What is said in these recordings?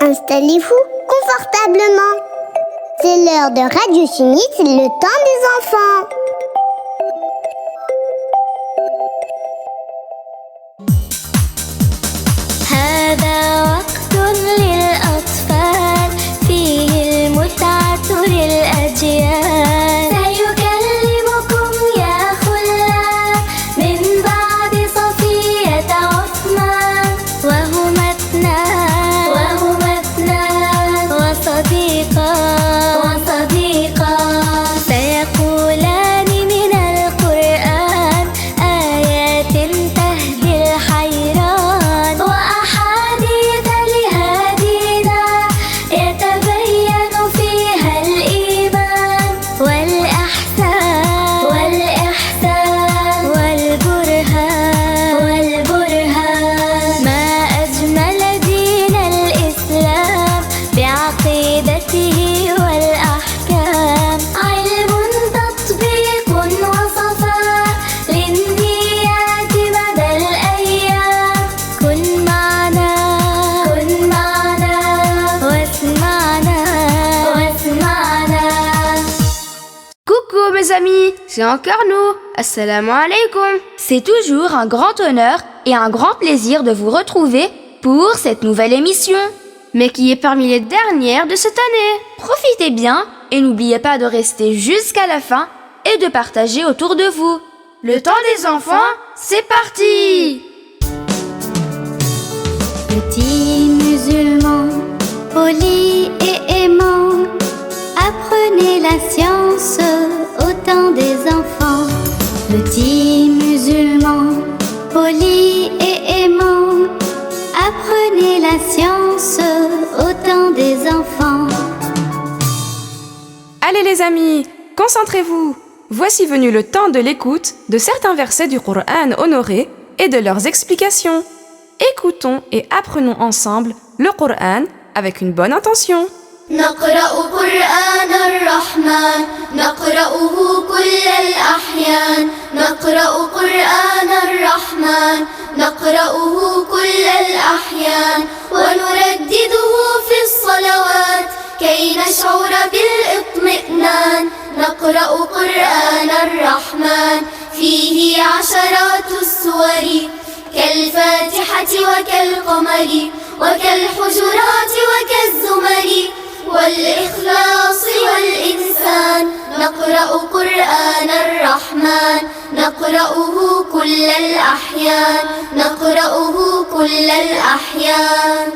Installez-vous confortablement. C'est l'heure de Radio Sunnite, le temps des enfants. هذا وقت للأطفال فيه المتعة للأجيال سيكلمكم يا خلة من بعد صفية عثمان وهما اثنان وصديقا سيقولان من القرآن آيات تهدي الحيران وأحاديث لهادينا يتبين فيها الإيمان والإحسان والبرهان ما أجمل دين الإسلام بعقيدته والأحكام علم تطبيق وصفاء للنيات مدى الأيام كن معنا واسمعنا. Coucou mes amis, c'est encore nous. Assalamu alaikum. C'est toujours un grand honneur et un grand plaisir de vous retrouver pour cette nouvelle émission, mais qui est parmi les dernières de cette année. Profitez bien et n'oubliez pas de rester jusqu'à la fin et de partager autour de vous. Le temps des enfants, c'est parti! Petits musulmans, polis et aimants, apprenez la science au temps des enfants. Petits musulmans, polis et aimants, apprenez la science au temps des enfants. Allez les amis, concentrez-vous. Voici venu le temps de l'écoute de certains versets du Coran honoré et de leurs explications. Écoutons et apprenons ensemble le Coran avec une bonne intention. نقرأ قرآن الرحمن نقرأه كل الأحيان نقرأ قرآن الرحمن نقرأه كل الأحيان ونردده في الصلوات كي نشعر بالاطمئنان نقرأ قرآن الرحمن فيه عشرات السور كالفاتحة وكالقمر وكالحجرات وكالزمر والإخلاص والإنسان نقرأ قرآن الرحمن نقرأه كل الأحيان نقرأه كل الأحيان.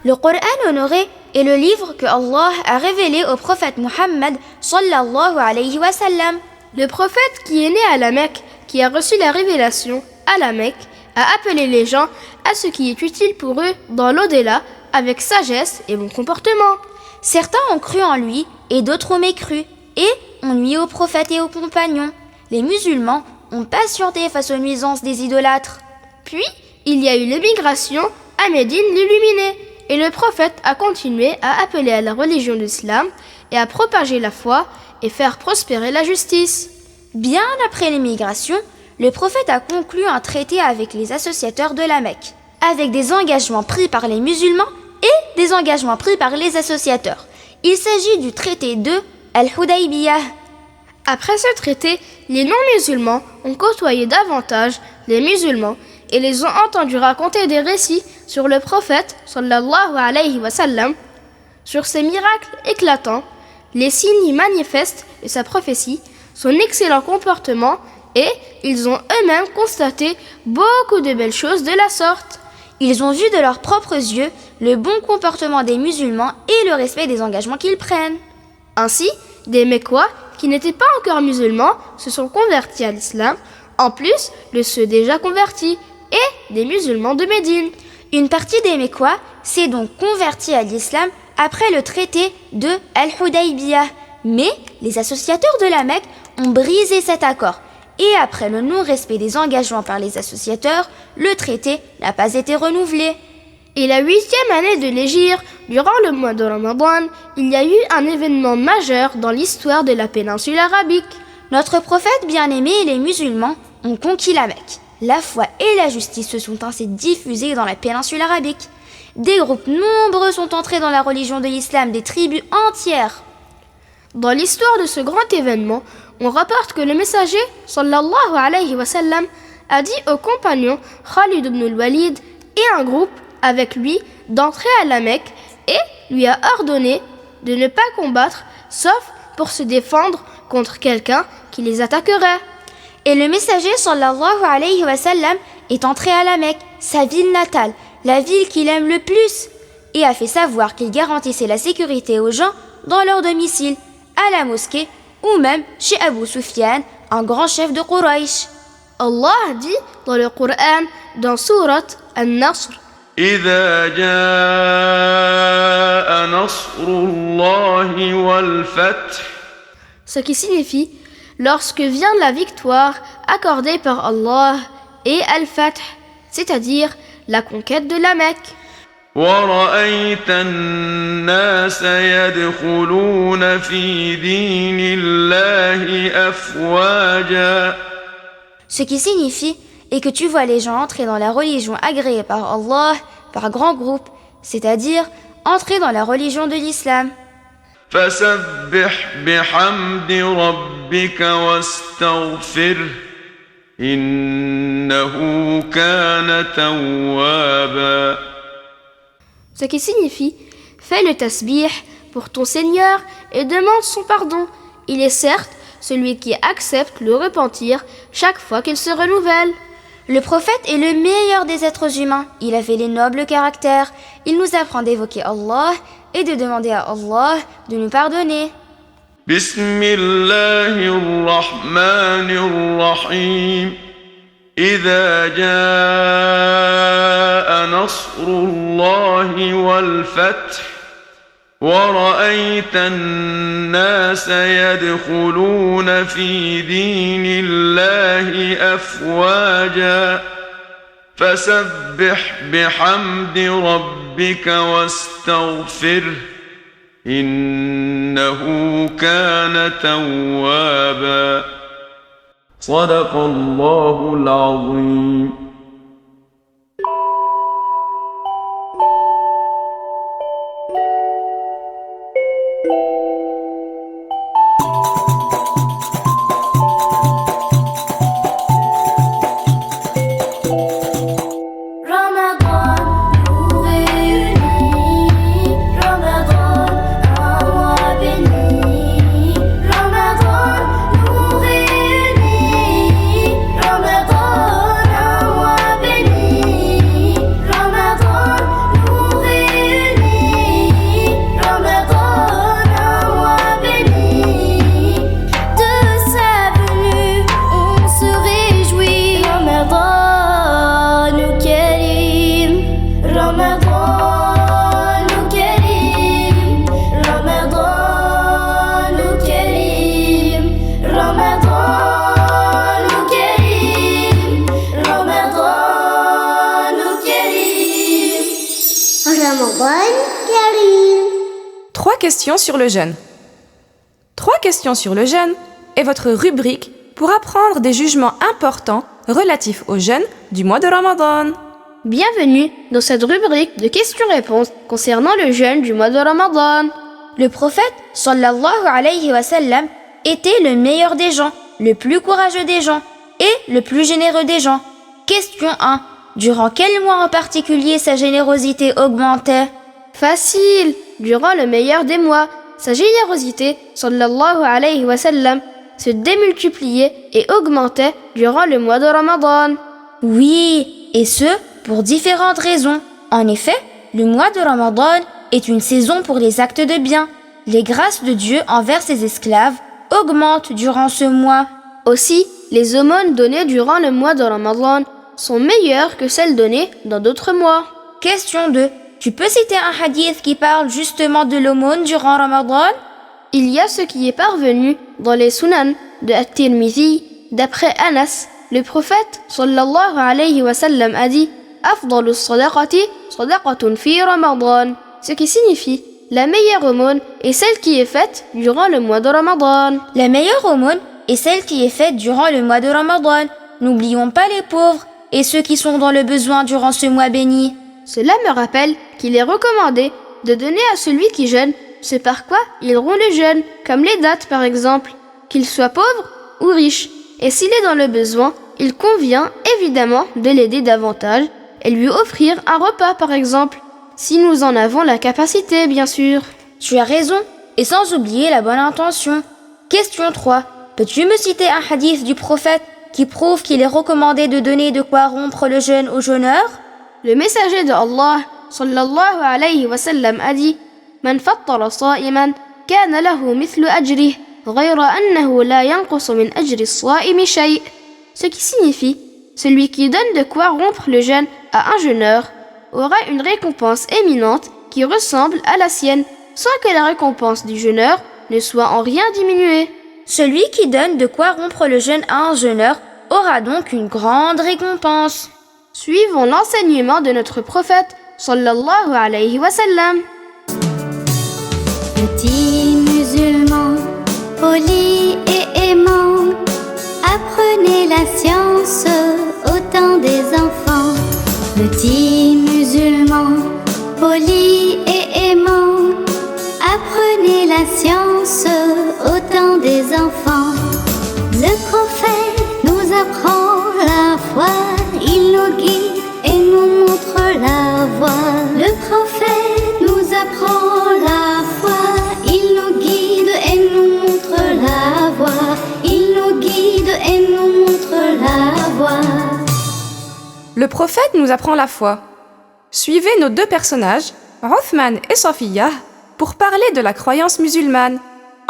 Le Coran honoré est le livre que Allah a révélé au prophète Muhammad sallallahu alayhi wa sallam. Le prophète qui est né à la Mecque, qui a reçu la révélation à la Mecque, a appelé les gens à ce qui est utile pour eux dans l'au-delà avec sagesse et bon comportement. Certains ont cru en lui et d'autres ont mécru et ont nui aux prophètes et aux compagnons. Les musulmans ont patienté face aux nuisances des idolâtres. Puis, il y a eu l'émigration à Médine l'illuminée et le prophète a continué à appeler à la religion de l'islam et à propager la foi et faire prospérer la justice. Bien après l'émigration, le prophète a conclu un traité avec les associateurs de la Mecque, avec des engagements pris par les musulmans et des engagements pris par les associateurs. Il s'agit du traité de Al-Hudaybiyah. Après ce traité, les non-musulmans ont côtoyé davantage les musulmans et les ont entendus raconter des récits sur le prophète sallallahu alayhi wa sallam, sur ses miracles éclatants, les signes manifestes de sa prophétie, son excellent comportement et ils ont eux-mêmes constaté beaucoup de belles choses de la sorte. Ils ont vu de leurs propres yeux le bon comportement des musulmans et le respect des engagements qu'ils prennent. Ainsi, des Mécois qui n'étaient pas encore musulmans se sont convertis à l'islam, en plus de ceux déjà convertis, et des musulmans de Médine. Une partie des Mécois s'est donc convertie à l'islam après le traité de Al-Hudaybiyah, mais les associateurs de la Mecque ont brisé cet accord. Et après le non-respect des engagements par les associateurs, le traité n'a pas été renouvelé. Et la 8e année de l'Hégire, durant le mois de Ramadan, il y a eu un événement majeur dans l'histoire de la péninsule arabique. Notre prophète bien-aimé et les musulmans ont conquis la Mecque. la foi et la justice se sont ainsi diffusées dans la péninsule arabique. Des groupes nombreux sont entrés dans la religion de l'islam, des tribus entières. Dans l'histoire de ce grand événement, on rapporte que le messager, sallallahu alayhi wa sallam, a dit aux compagnons Khalid ibn al-Walid et un groupe avec lui d'entrer à la Mecque et lui a ordonné de ne pas combattre, sauf pour se défendre contre quelqu'un qui les attaquerait. Et le messager sallallahu alayhi wa sallam est entré à la Mecque, sa ville natale, la ville qu'il aime le plus, et a fait savoir qu'il garantissait la sécurité aux gens dans leur domicile, à la mosquée ou même chez Abu Sufyan, un grand chef de Quraysh. Allah dit dans le Coran, dans sourate An-Nasr, إذا جاء نصر الله والفتح ce qui signifie lorsque vient la victoire accordée par Allah et Al-Fath, c'est-à-dire la conquête de la Mecque. ورأيت الناس يدخلون في دين الله أفواجا Ce qui signifie et que tu vois les gens entrer dans la religion agréée par Allah par grands groupes, c'est-à-dire entrer dans la religion de l'islam. فسبح بحمد ربك واستغفره إنه كان توابا. Ce qui signifie fais le tasbih pour ton Seigneur et demande son pardon. Il est certes celui qui accepte le repentir chaque fois qu'il se renouvelle. Le prophète est le meilleur des êtres humains. Il avait les nobles caractères. Il nous apprend d'évoquer Allah et de demander à Allah de nous pardonner. بسم الله الرحمن الرحيم إذا جاء نصر الله والفتح ورأيت الناس يدخلون في دين الله أفواجا فسبح بحمد ربك واستغفره إنه كان توابا. صدق الله العظيم. Trois questions sur le jeûne. 3 questions sur le jeûne est votre rubrique pour apprendre des jugements importants relatifs au jeûne du mois de Ramadan. Bienvenue dans cette rubrique de questions-réponses concernant le jeûne du mois de Ramadan. Le prophète, sallallahu alayhi wa sallam, était le meilleur des gens, le plus courageux des gens et le plus généreux des gens. Question 1. Durant quel mois en particulier sa générosité augmentait? Facile, durant le meilleur des mois, sa générosité, sallallahu alayhi wa sallam, se démultipliait et augmentait durant le mois de Ramadan. Oui, et ce, pour différentes raisons. En effet, le mois de Ramadan est une saison pour les actes de bien. Les grâces de Dieu envers ses esclaves augmentent durant ce mois. Aussi, les aumônes données durant le mois de Ramadan sont meilleures que celles données dans d'autres mois. Question 2. Tu peux citer un hadith qui parle justement de l'aumône durant Ramadan? Il y a ce qui est parvenu dans les Sunan de At-Tirmidhi, d'après Anas, le prophète sallallahu alayhi wa sallam a dit Afdalu sadaqati sadaqatun fi Ramadan, ce qui signifie la meilleure aumône est celle qui est faite durant le mois de Ramadan. La meilleure aumône est celle qui est faite durant le mois de Ramadan. N'oublions pas les pauvres et ceux qui sont dans le besoin durant ce mois béni. Cela me rappelle qu'il est recommandé de donner à celui qui jeûne ce par quoi il rompt le jeûne, comme les dattes par exemple, qu'il soit pauvre ou riche. Et s'il est dans le besoin, il convient évidemment de l'aider davantage et lui offrir un repas par exemple, si nous en avons la capacité bien sûr. Tu as raison, et sans oublier la bonne intention. Question 3. Peux-tu me citer un hadith du prophète qui prouve qu'il est recommandé de donner de quoi rompre le jeûne aux jeûneurs? Le messager de Allah sallallahu alayhi wa sallam a dit: Man fattara sa'iman kana lahu mithlu ajrih ghayra annahu la yanqusu min ajri as-sa'imi shay'. Ce qui signifie: celui qui donne de quoi rompre le jeûne à un jeûneur aura une récompense éminente qui ressemble à la sienne, sans que la récompense du jeûneur ne soit en rien diminuée. Celui qui donne de quoi rompre le jeûne à un jeûneur aura donc une grande récompense. Suivons l'enseignement de notre prophète sallallahu alayhi wa sallam. Petits musulmans, polis et aimants, apprenez la science au temps des enfants. Petits musulmans, polis et aimants, apprenez la science au temps des enfants. Le prophète nous apprend la foi, il nous guide et nous montre la voie. Le prophète nous apprend la foi, il nous guide et nous montre la voie. Il nous guide et nous montre la voie. Le prophète nous apprend la foi. Suivez nos deux personnages, Uthman et Safiya, pour parler de la croyance musulmane,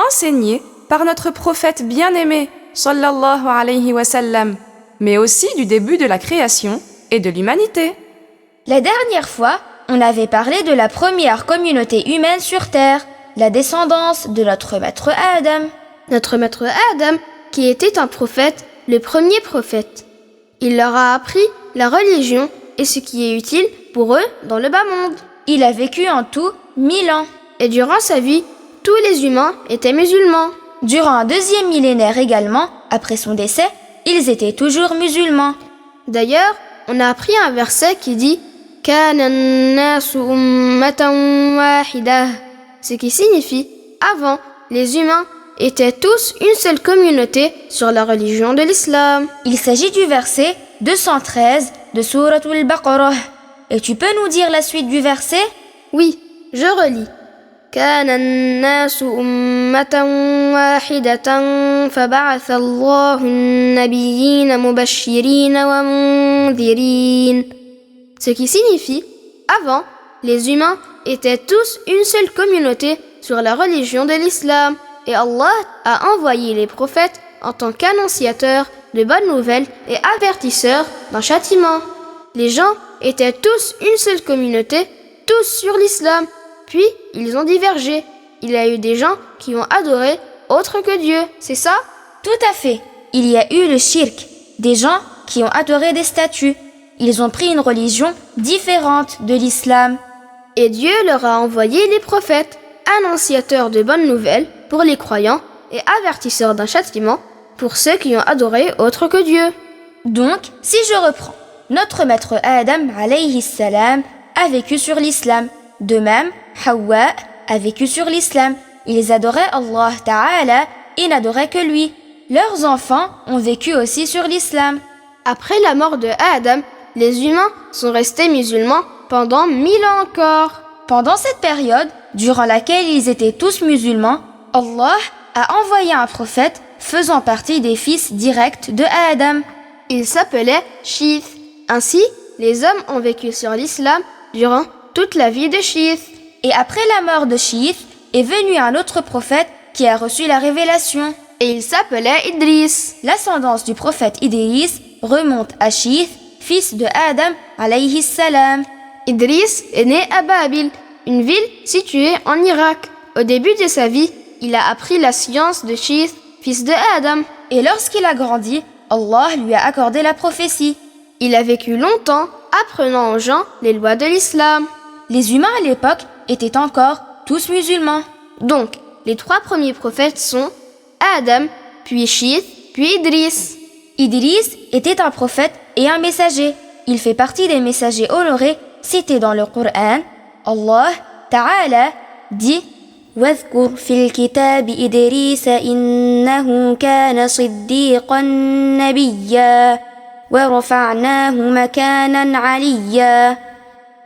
enseignée par notre prophète bien-aimé, sallallahu alayhi wa sallam, mais aussi du début de la création et de l'humanité. La dernière fois, on avait parlé de la première communauté humaine sur Terre, la descendance de notre maître Adam. Notre maître Adam, qui était un prophète, le premier prophète. Il leur a appris la religion et ce qui est utile pour eux dans le bas monde. Il a vécu en tout 1000 ans. Et durant sa vie, tous les humains étaient musulmans. Durant un deuxième millénaire également, après son décès, ils étaient toujours musulmans. D'ailleurs, on a appris un verset qui dit « Kana an-nasu ummatan wahidah », ce qui signifie « Avant, les humains étaient tous une seule communauté sur la religion de l'islam ». Il s'agit du verset 213 de Sourate al-Baqarah. Et tu peux nous dire la suite du verset? Oui, je relis. كان الناس أمة واحدة فبعث الله النبيين مبشرين ومنذرين. Ce qui signifie, avant, les humains étaient tous une seule communauté sur la religion de l'islam et Allah a envoyé les prophètes en tant qu'annonciateurs de bonnes nouvelles et avertisseurs d'un châtiment. Les gens étaient tous une seule communauté, tous sur l'islam. Puis, ils ont divergé. Il y a eu des gens qui ont adoré autre que Dieu, c'est ça? Tout à fait. Il y a eu le shirk, des gens qui ont adoré des statues. Ils ont pris une religion différente de l'islam. Et Dieu leur a envoyé les prophètes, annonciateurs de bonnes nouvelles pour les croyants et avertisseurs d'un châtiment pour ceux qui ont adoré autre que Dieu. Donc, si je reprends, notre maître Adam alayhi salam a vécu sur l'islam. De même, Hawa a vécu sur l'islam. Ils adoraient Allah Ta'ala et n'adoraient que lui. Leurs enfants ont vécu aussi sur l'islam. Après la mort de Adam, les humains sont restés musulmans pendant 1000 ans encore. Pendant cette période, durant laquelle ils étaient tous musulmans, Allah a envoyé un prophète faisant partie des fils directs de Adam. Il s'appelait Shith. Ainsi, les hommes ont vécu sur l'islam durant toute la vie de Shith. Et après la mort de Shith, est venu un autre prophète qui a reçu la révélation. Et il s'appelait Idris. L'ascendance du prophète Idris remonte à Shith, fils de Adam alayhi salam. Idris est né à Babil, une ville située en Irak. Au début de sa vie, il a appris la science de Shith, fils de Adam. Et lorsqu'il a grandi, Allah lui a accordé la prophétie. Il a vécu longtemps, apprenant aux gens les lois de l'islam. Les humains à l'époque étaient encore tous musulmans. Donc, les 3 premiers prophètes sont Adam, puis Shith, puis Idris. Idriss était un prophète et un messager. Il fait partie des messagers honorés cités dans le Coran. Allah Ta'ala dit واذكر في الكتاب إدريس إنه كان صديقا نبيا ورفعناه مكانا عليا.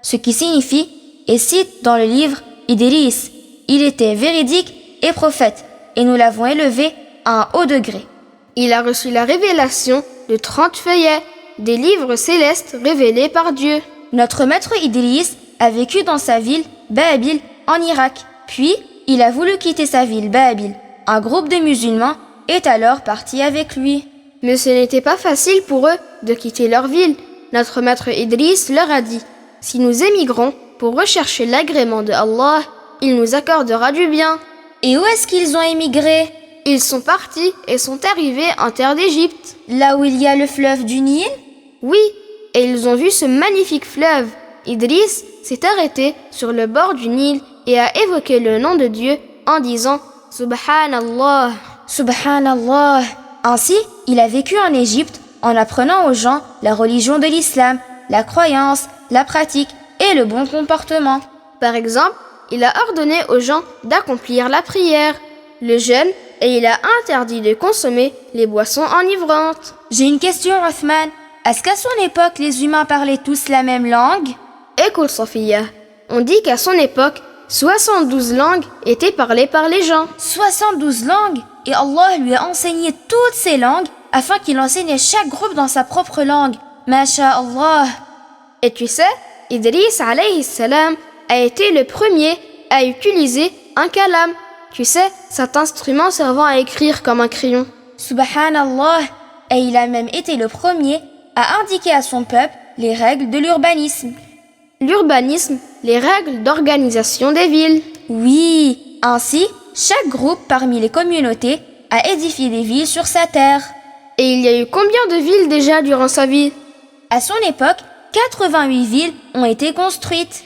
Ce qui signifie et cite dans le livre Idriss, il était véridique et prophète et nous l'avons élevé à un haut degré. Il a reçu la révélation de 30 feuillets, des livres célestes révélés par Dieu. Notre maître Idriss a vécu dans sa ville Babil en Irak, puis il a voulu quitter sa ville Babil. Un groupe de musulmans est alors parti avec lui. Mais ce n'était pas facile pour eux de quitter leur ville. Notre maître Idriss leur a dit, si nous émigrons pour rechercher l'agrément de Allah, il nous accordera du bien. Et où est-ce qu'ils ont émigré? Ils sont partis et sont arrivés en terre d'Égypte. Là où il y a le fleuve du Nil? Oui, et ils ont vu ce magnifique fleuve. Idriss s'est arrêté sur le bord du Nil et a évoqué le nom de Dieu en disant « Subhanallah ». Subhanallah. Ainsi, il a vécu en Égypte en apprenant aux gens la religion de l'islam, la croyance, la pratique et le bon comportement. Par exemple, il a ordonné aux gens d'accomplir la prière, le jeûne, et il a interdit de consommer les boissons enivrantes. J'ai une question, Othman. Est-ce qu'à son époque, les humains parlaient tous la même langue? Écoute, Sophia, on dit qu'à son époque, 72 langues étaient parlées par les gens. 72 langues? Et Allah lui a enseigné toutes ces langues afin qu'il enseigne chaque groupe dans sa propre langue. Masha'Allah. Et tu sais, Idriss alayhi salam a été le premier à utiliser un kalam. Tu sais, cet instrument servant à écrire comme un crayon. Subhanallah. Et il a même été le premier à indiquer à son peuple les règles de l'urbanisme. L'urbanisme, les règles d'organisation des villes. Oui, ainsi, chaque groupe parmi les communautés a édifié des villes sur sa terre. Et il y a eu combien de villes déjà durant sa vie? À son époque, 88 villes ont été construites.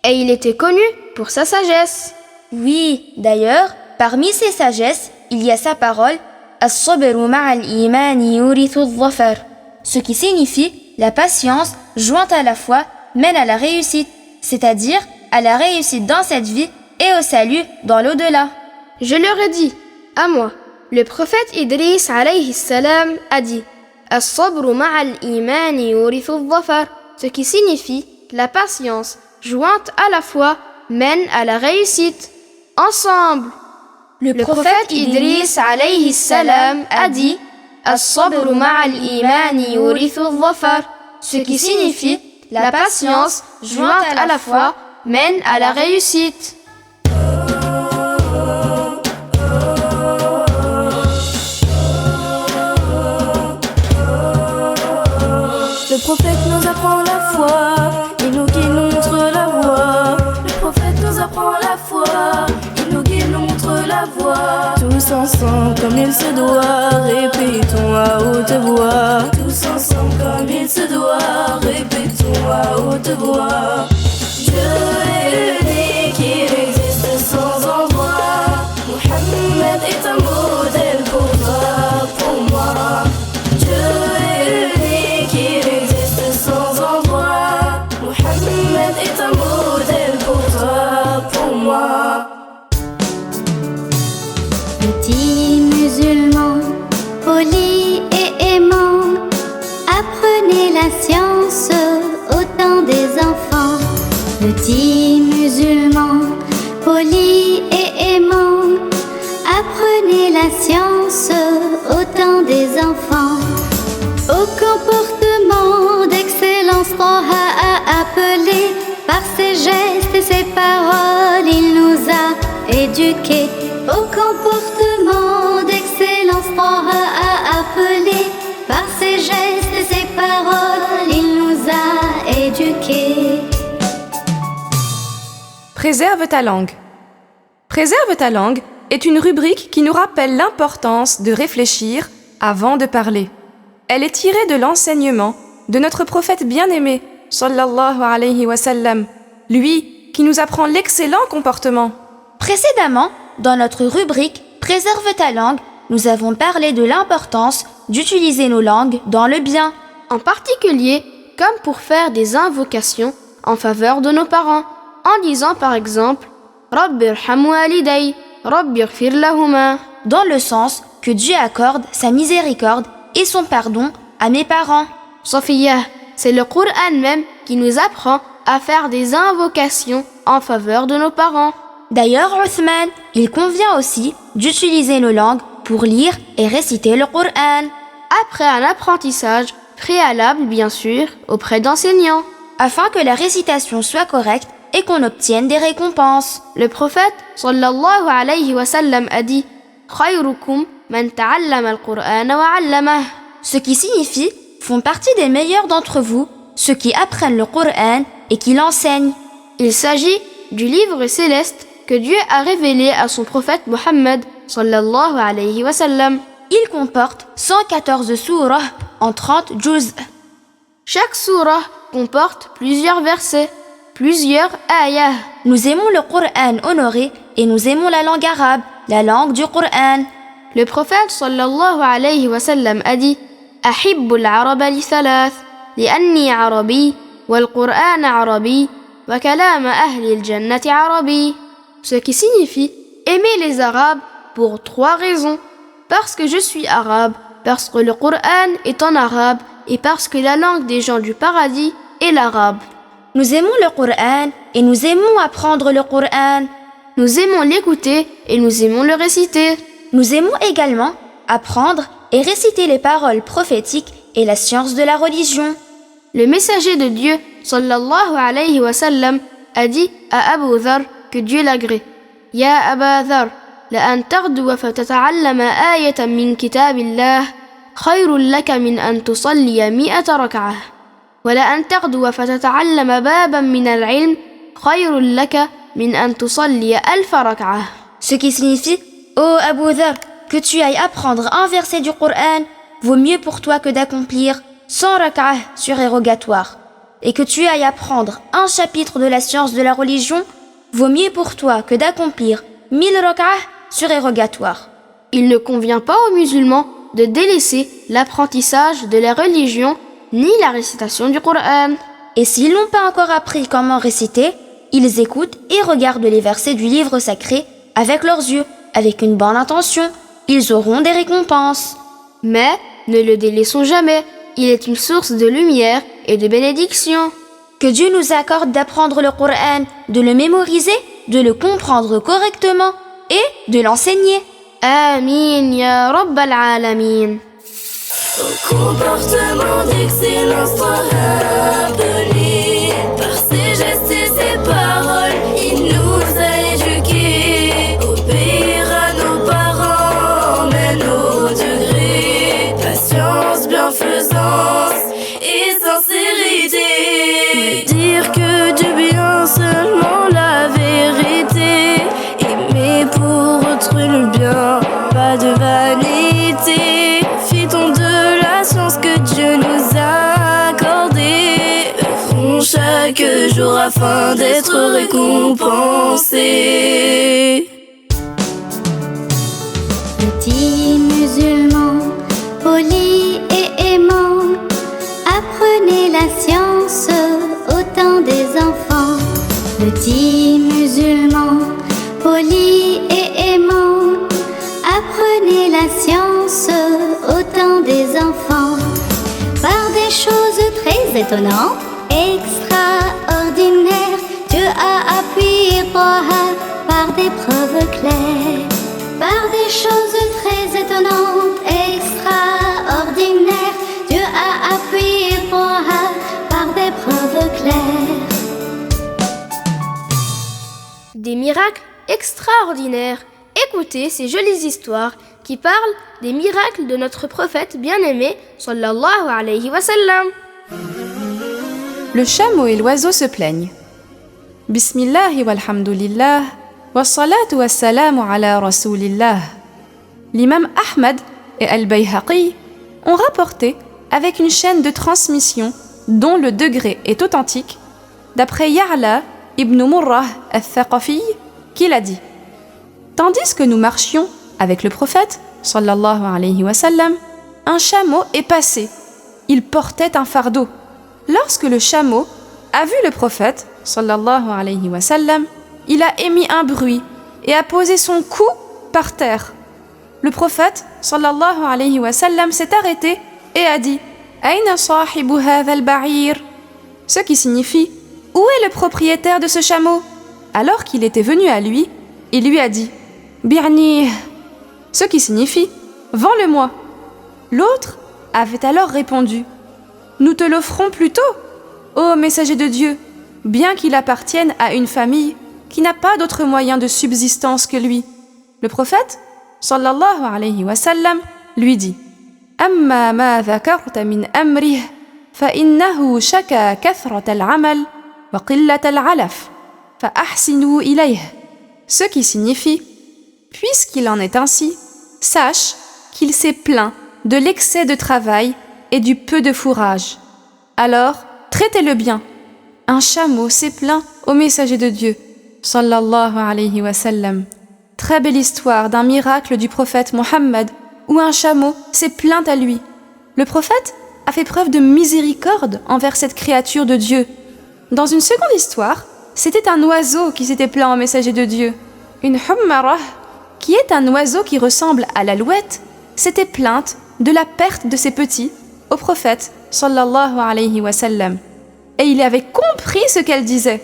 Et il était connu pour sa sagesse. Oui, d'ailleurs, parmi ses sagesses, il y a sa parole As-sabru ma'al imani yurithu adh-dhafar, ce qui signifie la patience jointe à la foi mène à la réussite, c'est-à-dire à la réussite dans cette vie et au salut dans l'au-delà. Je leur ai dit, à moi, le prophète Idriss alayhi salam a dit As-sabru ma'al imani yurithu adh-dhafar, ce qui signifie la patience jointe à la foi mène à la réussite. Ensemble, le prophète Idriss alayhi salam a dit As-sabru ma'al imani yurithu adh-dhafar, ce qui signifie la patience jointe à la foi mène à la réussite. Le prophète nous apprend la foi, il nous guide, nous montre la voie. Le prophète nous apprend la foi, il nous guide, nous montre la voie. Tous ensemble comme il se doit, répétons à haute voix. Tous ensemble comme il se doit, répétons à haute voix. Dieu est unique, il existe sans endroit. Mohammed est un modèle pour toi, pour moi. Dieu est unique, il existe sans endroit. Mohammed est un modèle pour toi, pour moi. Petits musulmans, polis et aimants, apprenez la science au temps des enfants. Petits musulmans, polis et aimants, apprenez la science au temps des enfants. Au comportement d'excellence, Taha a appelé. Par ses gestes et ses paroles, il nous a éduqués. Au comportement d'excellence, Taha a appelé. Par ses gestes et ses paroles, il nous a éduqués. Préserve ta langue. Préserve ta langue est une rubrique qui nous rappelle l'importance de réfléchir avant de parler. Elle est tirée de l'enseignement de notre prophète bien-aimé, sallallahu alayhi wa sallam, lui qui nous apprend l'excellent comportement. Précédemment, dans notre rubrique Préserve ta langue, nous avons parlé de l'importance d'utiliser nos langues dans le bien. En particulier, comme pour faire des invocations en faveur de nos parents, en disant par exemple « Rabbi irham waliday, Rabbi ighfir lahuma » dans le sens que Dieu accorde sa miséricorde et son pardon à mes parents. Sophia, c'est le Coran même qui nous apprend à faire des invocations en faveur de nos parents. D'ailleurs, Othman, il convient aussi d'utiliser nos langues pour lire et réciter le Coran, après un apprentissage préalable bien sûr auprès d'enseignants, afin que la récitation soit correcte et qu'on obtienne des récompenses. Le prophète sallallahu alayhi wa sallam a dit « Khayrukum man ta'allama al-Qur'ana wa 'allamah » ce qui signifie « font partie des meilleurs d'entre vous, ceux qui apprennent le Coran et qui l'enseignent ». Il s'agit du livre céleste que Dieu a révélé à son prophète Muhammad sallallahu alayhi wa sallam. Il comporte 114 sourahs en 30 juz. Chaque sourah comporte plusieurs versets, plusieurs ayahs. Nous aimons le Coran honoré et nous aimons la langue arabe, la langue du Coran. Le prophète sallallahu alayhi wa sallam a dit أحب العرب لثلاث لأني عربي والقرآن عربي وكلام أهل الجنة عربي. Ce qui signifie aimer les Arabes pour 3 raisons. Parce que je suis arabe, parce que le Coran est en arabe et parce que la langue des gens du paradis est l'arabe. Nous aimons le Coran et nous aimons apprendre le Coran. Nous aimons l'écouter et nous aimons le réciter. Nous aimons également apprendre et réciter les paroles prophétiques et la science de la religion. Le messager de Dieu, sallallahu alayhi wa sallam, a dit à Abu Dhar, que Dieu l'agrée: Ya Aba Dhar, لأن تغدو فتتعلم آية من كتاب الله خير لك من أن تصلي 100 ركعة ولأن تغدو فتتعلم بابا من العلم خير لك من أن تصلي 1000 ركعة. Ce qui signifie, ô Abu Dhar, que tu ailles apprendre un verset du Coran vaut mieux pour toi que d'accomplir 100 rak'ah surérogatoires. Et que tu ailles apprendre un chapitre de la science de la religion vaut mieux pour toi que d'accomplir 1000 rak'ah surérogatoires. Il ne convient pas aux musulmans de délaisser l'apprentissage de la religion ni la récitation du Coran. Et s'ils n'ont pas encore appris comment réciter, ils écoutent et regardent les versets du livre sacré avec leurs yeux, avec une bonne intention. Ils auront des récompenses. Mais ne le délaissons jamais, il est une source de lumière et de bénédiction. Que Dieu nous accorde d'apprendre le Coran, de le mémoriser, de le comprendre correctement et de l'enseigner. Amin ya Rabbal Alamin. Au comportement d'excellence toi appelé, par ses gestes et ses paroles, il nous a éduqués. Obéir à nos parents, mais nos degrés, patience, bienfaisance et sincérité. Me dire que du bien seulement la vérité, aimer pour autrui le bien, pas de vanité. Profitons de la chance que Dieu nous a accordée. Œuvrons chaque jour afin d'être récompensés. Petits musulmans, polis et aimants, apprenez la science au temps des enfants. Petits musulmans, polis et aimants, apprenez la science au temps des enfants. Par des choses très étonnantes, extraordinaires, Dieu a appuyé Taha par des preuves claires. Par des choses très étonnantes, extraordinaires, Dieu a appuyé Taha par des preuves claires. Des miracles extraordinaires. Écoutez ces jolies histoires qui parlent des miracles de notre prophète bien-aimé sallallahu alayhi wa sallam. Le chameau et l'oiseau se plaignent. Bismillah walhamdulillah, wassalatu wassalamu ala rasulillah. L'imam Ahmad et Al-Bayhaqi ont rapporté avec une chaîne de transmission dont le degré est authentique, d'après Ya'la ibn Murrah al-Thaqafi, qu'il a dit: tandis que nous marchions avec le prophète, sallallahu alayhi wa sallam, un chameau est passé. Il portait un fardeau. Lorsque le chameau a vu le prophète, sallallahu alayhi wa sallam, il a émis un bruit et a posé son cou par terre. Le prophète, sallallahu alayhi wa sallam, s'est arrêté et a dit « Aïna sahibu hadha al-ba'ir » ce qui signifie « Où est le propriétaire de ce chameau ?» Alors qu'il était venu à lui, il lui a dit « Bi'ni » ce qui signifie « Vends-le-moi ». L'autre avait alors répondu « Nous te l'offrons plutôt, ô messager de Dieu, bien qu'il appartienne à une famille qui n'a pas d'autre moyen de subsistance que lui. » Le prophète, sallallahu alayhi wa sallam, lui dit « Amma ma dhakarta min amrih, fa innahu shaka kathrat al-amal wa qillat al-alaf, fa ahsinu ilayh » ce qui signifie « Puisqu'il en est ainsi, sache qu'il s'est plaint de l'excès de travail et du peu de fourrage. Alors, traitez-le bien. » Un chameau s'est plaint au messager de Dieu, sallallahu alayhi wa sallam. Très belle histoire d'un miracle du prophète Mohammed où un chameau s'est plaint à lui. Le prophète a fait preuve de miséricorde envers cette créature de Dieu. Dans une seconde histoire, c'était un oiseau qui s'était plaint au messager de Dieu. Une hummarah, qui est un oiseau qui ressemble à l'alouette, s'était plainte de la perte de ses petits au prophète sallallahu alayhi wa sallam. Et il avait compris ce qu'elle disait.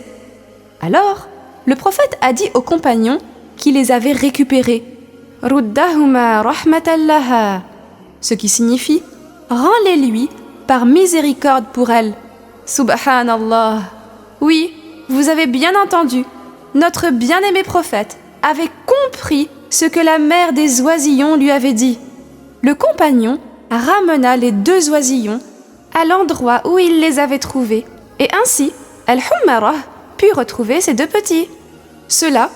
Alors, le prophète a dit aux compagnons qui les avaient récupérés « Ruddahuma rahmatallaha » ce qui signifie « Rends-les lui par miséricorde pour elle ». Subhanallah. Oui, vous avez bien entendu, notre bien-aimé prophète avait compris ce que la mère des oisillons lui avait dit. Le compagnon ramena les deux oisillons à l'endroit où il les avait trouvés, et ainsi, Al-Hummarah put retrouver ses deux petits. Cela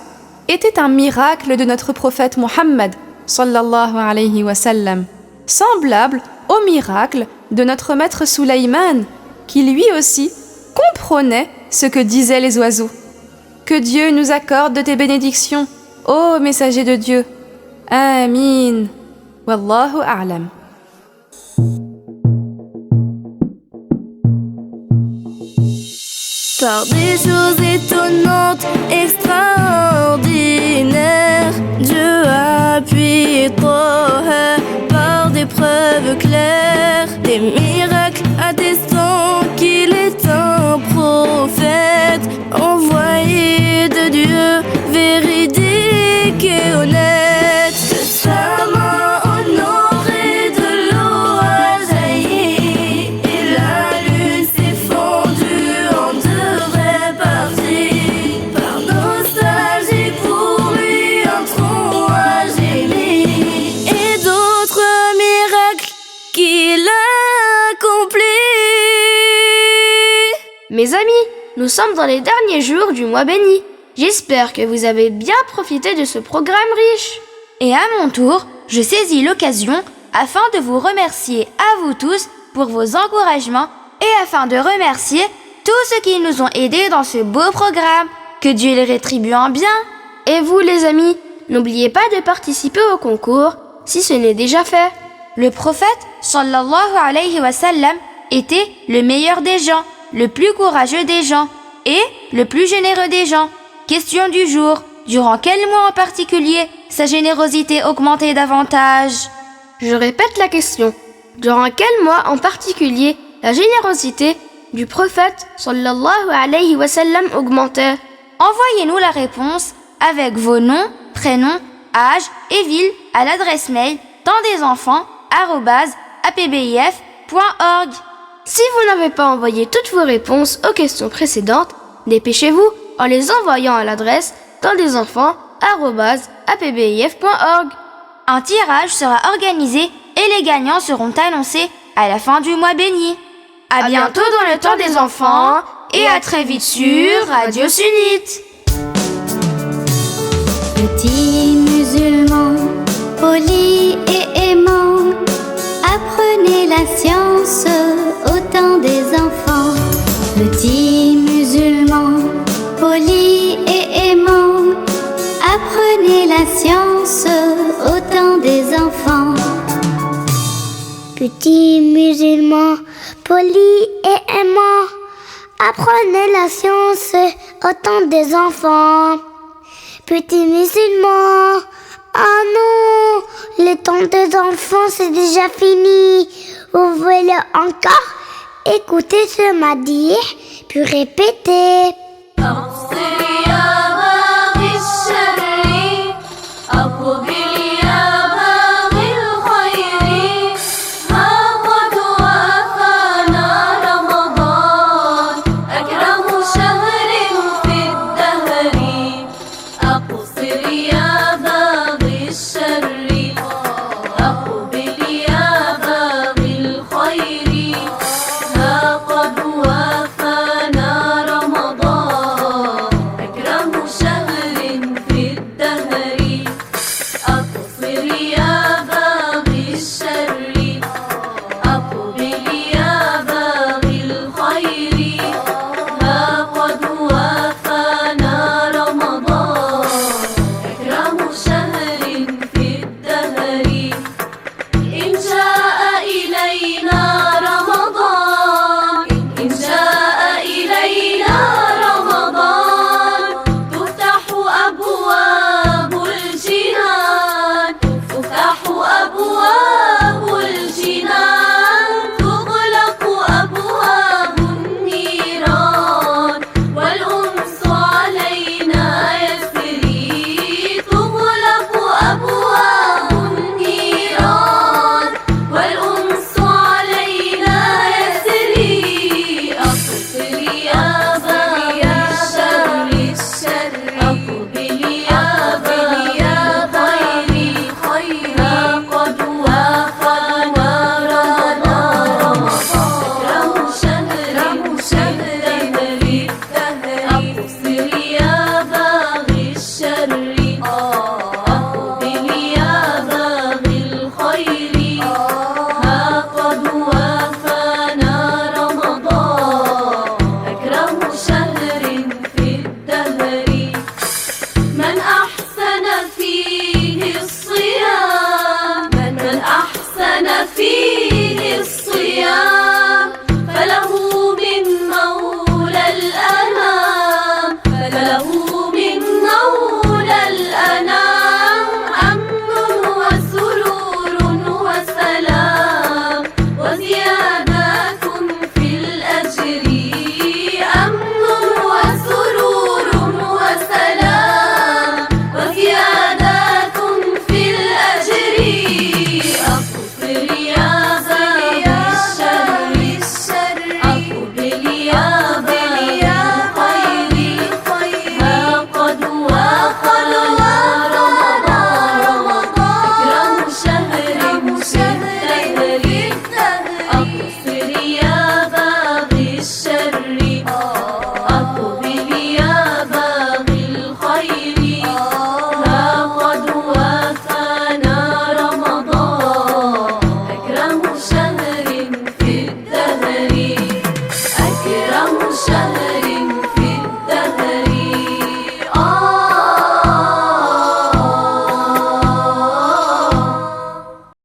était un miracle de notre prophète Mohammed, sallallahu alayhi wa sallam, semblable au miracle de notre maître Sulayman, qui lui aussi comprenait ce que disaient les oiseaux. Que Dieu nous accorde de tes bénédictions, ô messager de Dieu. Amin. Wallahu a'lam. Par des choses étonnantes, extraordinaires, Dieu a appuyé Taha par des preuves claires, des miracles attestant qu'il est un prophète, envoyé de Dieu, véridique et honnête. De sa main honorée de l'eau a jailli, et la lune s'est fondue en deux vraies parties. Par nostalgie pour lui un tronc a gémi, et d'autres miracles qu'il a accomplis. Mes amis, nous sommes dans les derniers jours du mois béni. J'espère que vous avez bien profité de ce programme riche. Et à mon tour, je saisis l'occasion afin de vous remercier à vous tous pour vos encouragements et afin de remercier tous ceux qui nous ont aidés dans ce beau programme. Que Dieu les rétribue en bien. Et vous les amis, n'oubliez pas de participer au concours si ce n'est déjà fait. Le prophète, sallallahu alayhi wa sallam, était le meilleur des gens, le plus courageux des gens et le plus généreux des gens. Question du jour, durant quel mois en particulier sa générosité augmentait davantage? Je répète la question. Durant quel mois en particulier la générosité du prophète sallallahu alayhi wa sallam augmentait? Envoyez-nous la réponse avec vos noms, prénoms, âge et ville à l'adresse mail tenddesenfants@apbif.org. Si vous n'avez pas envoyé toutes vos réponses aux questions précédentes, dépêchez-vous en les envoyant à l'adresse tenddesenfants@apbif.org. Un tirage sera organisé et les gagnants seront annoncés à la fin du mois béni. À bientôt dans le temps des enfants et à très vite sur Radio Sunnite. Petits musulmans, polis et aimants, apprenez la science au temps des enfants. Petits musulmans, polis et aimants, apprenez la science au temps des enfants. Petits musulmans, polis et aimants, apprenez la science au temps des enfants. Petits musulmans, ah non, le temps des enfants c'est déjà fini. Ouvrez-le encore, écoutez ce madih, puis répétez.